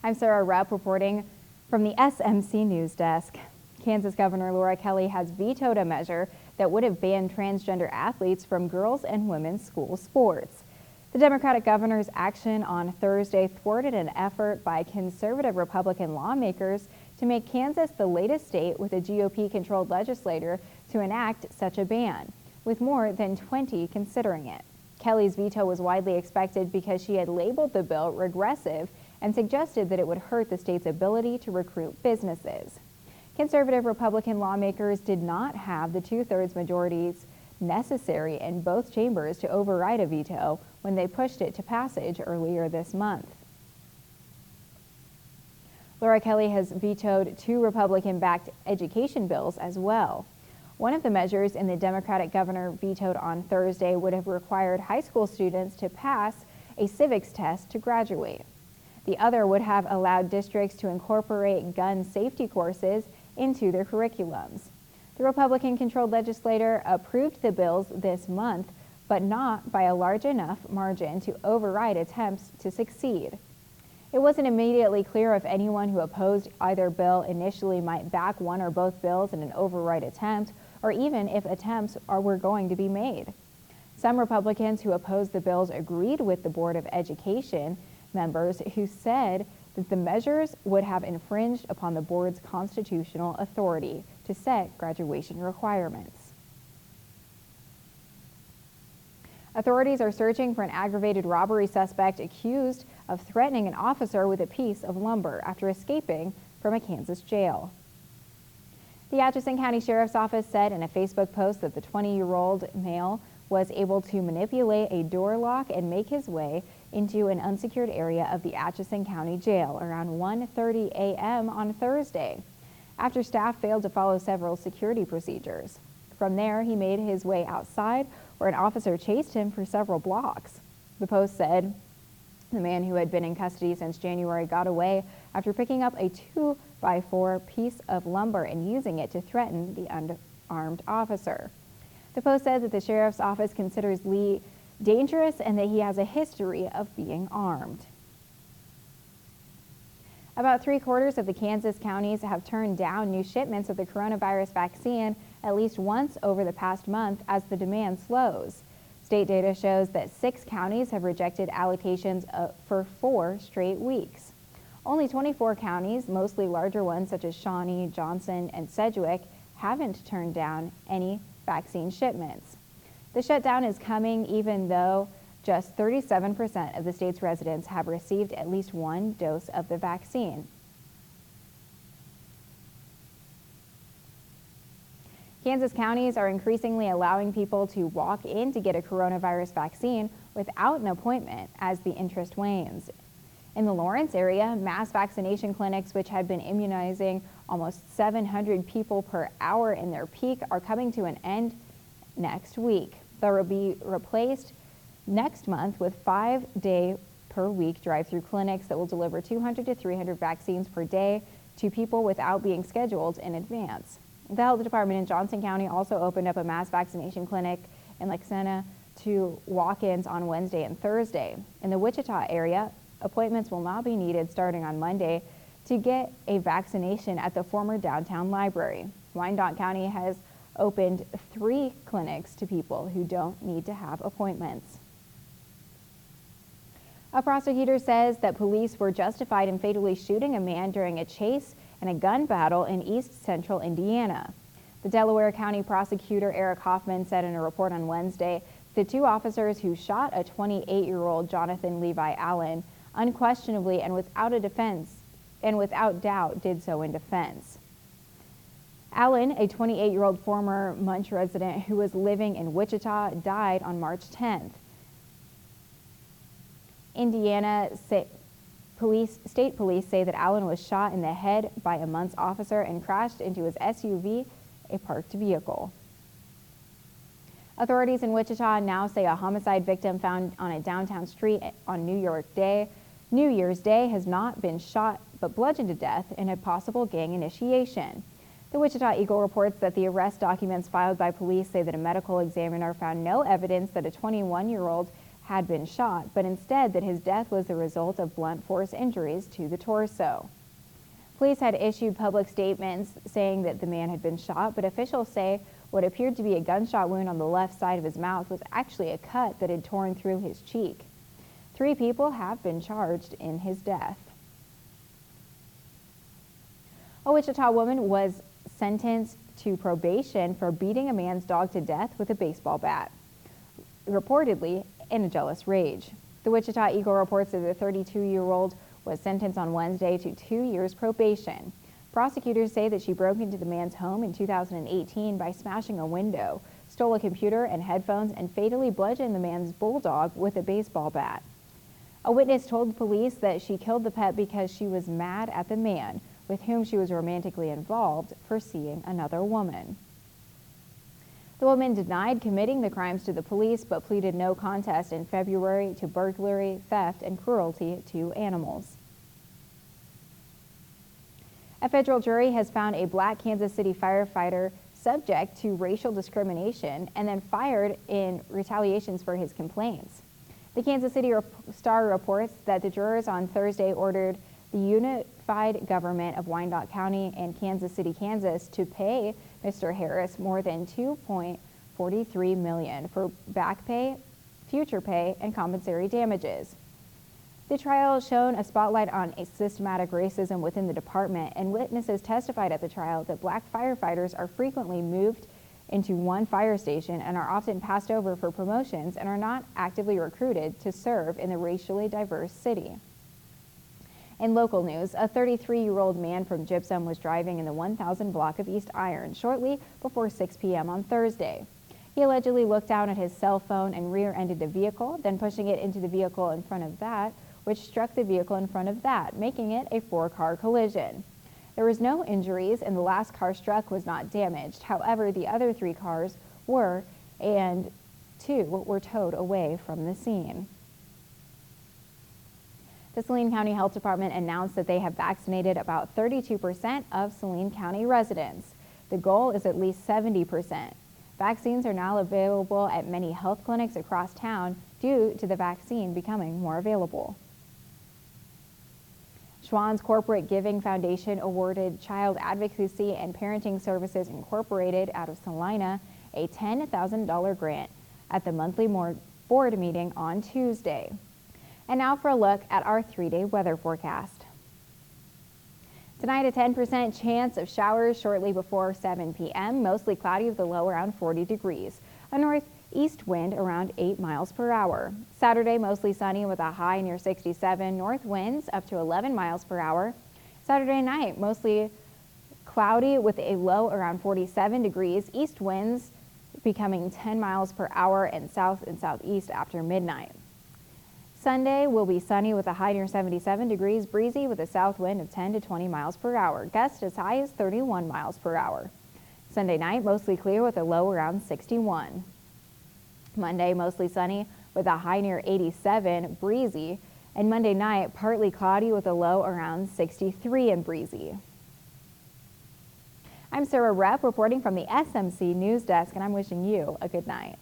I'm Sarah Repp reporting from the SMC News Desk. Kansas Governor Laura Kelly has vetoed a measure that would have banned transgender athletes from girls' and women's school sports. The Democratic governor's action on Thursday thwarted an effort by conservative Republican lawmakers to make Kansas the latest state with a GOP-controlled legislature to enact such a ban, with more than 20 considering it. Kelly's veto was widely expected because she had labeled the bill regressive and suggested that it would hurt the state's ability to recruit businesses. Conservative Republican lawmakers did not have the two-thirds majorities necessary in both chambers to override a veto when they pushed it to passage earlier this month. Laura Kelly has vetoed two Republican-backed education bills as well. One of the measures in the Democratic governor vetoed on Thursday would have required high school students to pass a civics test to graduate. The other would have allowed districts to incorporate gun safety courses into their curriculums. The Republican-controlled legislature approved the bills this month, but not by a large enough margin to override attempts to succeed. It wasn't immediately clear if anyone who opposed either bill initially might back one or both bills in an override attempt, or even if attempts were going to be made. Some Republicans who opposed the bills agreed with the Board of Education members who said that the measures would have infringed upon the board's constitutional authority to set graduation requirements. Authorities are searching for an aggravated robbery suspect accused of threatening an officer with a piece of lumber after escaping from a Kansas jail. The Atchison County Sheriff's Office said in a Facebook post that the 20-year-old male was able to manipulate a door lock and make his way into an unsecured area of the Atchison County Jail around 1:30 a.m. on Thursday, after staff failed to follow several security procedures. From there, he made his way outside, where an officer chased him for several blocks. The Post said the man, who had been in custody since January, got away after picking up a 2x4 piece of lumber and using it to threaten the unarmed officer. The Post said that the sheriff's office considers Lee dangerous and that he has a history of being armed. About three-quarters of the Kansas counties have turned down new shipments of the coronavirus vaccine at least once over the past month as the demand slows. State data shows that 6 counties have rejected allocations for 4 straight weeks. Only 24 counties, mostly larger ones such as Shawnee, Johnson, and Sedgwick, haven't turned down any vaccine shipments. The shutdown is coming even though just 37% of the state's residents have received at least one dose of the vaccine. Kansas counties are increasingly allowing people to walk in to get a coronavirus vaccine without an appointment as the interest wanes. In the Lawrence area, mass vaccination clinics, which had been immunizing almost 700 people per hour in their peak, are coming to an end next week. They'll be replaced next month with 5-day-per-week drive-through clinics that will deliver 200 to 300 vaccines per day to people without being scheduled in advance. The health department in Johnson County also opened up a mass vaccination clinic in Lexington to walk-ins on Wednesday and Thursday. In the Wichita area, appointments will not be needed starting on Monday to get a vaccination at the former downtown library. Wyandotte County has opened 3 clinics to people who don't need to have appointments. A prosecutor says that police were justified in fatally shooting a man during a chase and a gun battle in East Central Indiana. The Delaware County Prosecutor Eric Hoffman said in a report on Wednesday the 2 officers who shot a 28-year-old Jonathan Levi Allen unquestionably and without doubt did so in defense. Allen, a 28-year-old former Munch resident who was living in Wichita, died on March 10th. Indiana state police say that Allen was shot in the head by a Munch officer and crashed into his SUV, a parked vehicle. Authorities in Wichita now say a homicide victim found on a downtown street on New Year's Day has not been shot but bludgeoned to death in a possible gang initiation. The Wichita Eagle reports that the arrest documents filed by police say that a medical examiner found no evidence that a 21-year-old had been shot, but instead that his death was the result of blunt force injuries to the torso. Police had issued public statements saying that the man had been shot, but officials say what appeared to be a gunshot wound on the left side of his mouth was actually a cut that had torn through his cheek. 3 people have been charged in his death. A Wichita woman was sentenced to probation for beating a man's dog to death with a baseball bat, reportedly in a jealous rage. The Wichita Eagle reports that the 32-year-old was sentenced on Wednesday to 2 years probation. Prosecutors say that she broke into the man's home in 2018 by smashing a window, stole a computer and headphones, and fatally bludgeoned the man's bulldog with a baseball bat. A witness told police that she killed the pet because she was mad at the man, with whom she was romantically involved, for seeing another woman. The woman denied committing the crimes to the police, but pleaded no contest in February to burglary, theft, and cruelty to animals. A federal jury has found a black Kansas City firefighter subject to racial discrimination and then fired in retaliations for his complaints. The Kansas City Star reports that the jurors on Thursday ordered the unified government of Wyandotte County and Kansas City, Kansas, to pay Mr. Harris more than $2.43 million for back pay, future pay, and compensatory damages. The trial shone a spotlight on a systematic racism within the department, and witnesses testified at the trial that black firefighters are frequently moved into one fire station and are often passed over for promotions and are not actively recruited to serve in the racially diverse city. In local news, a 33-year-old man from Gypsum was driving in the 1000 block of East Iron shortly before 6 p.m. on Thursday. He allegedly looked down at his cell phone and rear-ended the vehicle, then pushing it into the vehicle in front of that, which struck the vehicle in front of that, making it a 4-car collision. There was no injuries, and the last car struck was not damaged. However, the other 3 cars were, and 2 were towed away from the scene. The Saline County Health Department announced that they have vaccinated about 32% of Saline County residents. The goal is at least 70%. Vaccines are now available at many health clinics across town due to the vaccine becoming more available. Schwann's Corporate Giving Foundation awarded Child Advocacy and Parenting Services Incorporated out of Salina a $10,000 grant at the monthly board meeting on Tuesday. And now for a look at our 3-day weather forecast. Tonight, a 10% chance of showers shortly before 7 p.m., mostly cloudy with a low around 40 degrees. A northeast wind around 8 miles per hour. Saturday, mostly sunny with a high near 67, north winds up to 11 miles per hour. Saturday night, mostly cloudy with a low around 47 degrees, east winds becoming 10 miles per hour and south and southeast after midnight. Sunday will be sunny with a high near 77 degrees, breezy with a south wind of 10 to 20 miles per hour, gusts as high as 31 miles per hour. Sunday night, mostly clear with a low around 61. Monday, mostly sunny with a high near 87, breezy, and Monday night, partly cloudy with a low around 63 and breezy. I'm Sarah Repp reporting from the SMC News Desk, and I'm wishing you a good night.